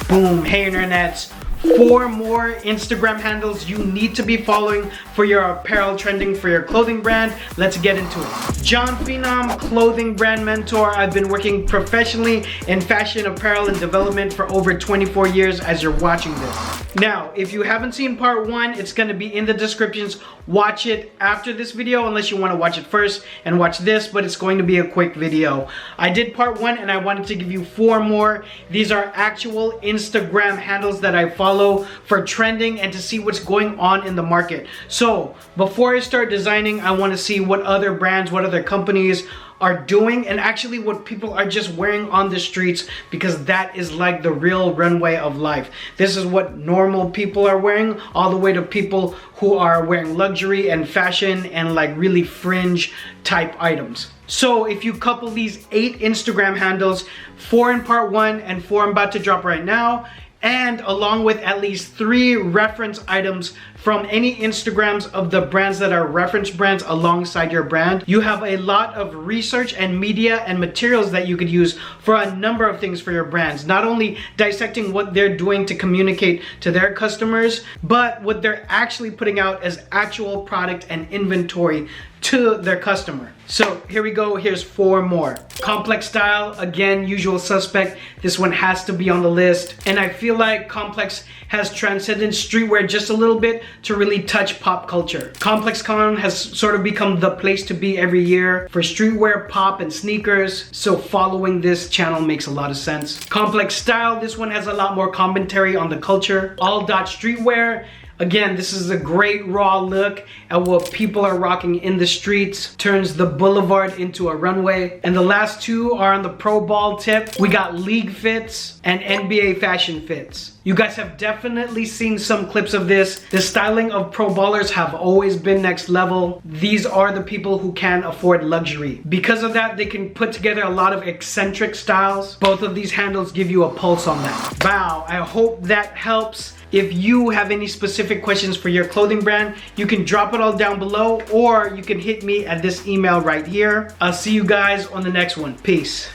Boom, hey internets. 4 more Instagram handles you need to be following for your apparel trending for your clothing brand. Let's get into it. Jon Phenom, clothing brand mentor. I've been working professionally in fashion, apparel, and development for over 24 years as you're watching this. Now, if you haven't seen part 1, it's gonna be in the descriptions. Watch it after this video unless you wanna watch it first and watch this, but it's going to be a quick video. I did part 1 and I wanted to give you 4 more. These are actual Instagram handles that I follow for trending and to see what's going on in the market. So before I start designing, I want to see what other brands, what other companies are doing, and actually what people are just wearing on the streets, because that is like the real runway of life. This is what normal people are wearing, all the way to people who are wearing luxury and fashion and like really fringe type items. So if you couple these 8 Instagram handles, 4 in part 1 and 4 I'm about to drop right now, and along with at least 3 reference items from any Instagrams of the brands that are reference brands alongside your brand, you have a lot of research and media and materials that you could use for a number of things for your brands. Not only dissecting what they're doing to communicate to their customers, but what they're actually putting out as actual product and inventory to their customer. So here we go, here's 4 more. Complex Style, again, usual suspect. This one has to be on the list. And I feel like Complex has transcended streetwear just a little bit to really touch pop culture. ComplexCon has sort of become the place to be every year for streetwear, pop, and sneakers. So following this channel makes a lot of sense. Complex Style, this one has a lot more commentary on the culture. All Dot Streetwear. Again, this is a great raw look at what people are rocking in the streets, turns the boulevard into a runway. And the last 2 are on the pro ball tip. We got league fits and NBA fashion fits. You guys have definitely seen some clips of this. The styling of pro ballers have always been next level. These are the people who can afford luxury. Because of that, they can put together a lot of eccentric styles. Both of these handles give you a pulse on that. Wow, I hope that helps. If you have any specific questions for your clothing brand, you can drop it all down below, or you can hit me at this email right here. I'll see you guys on the next one. Peace.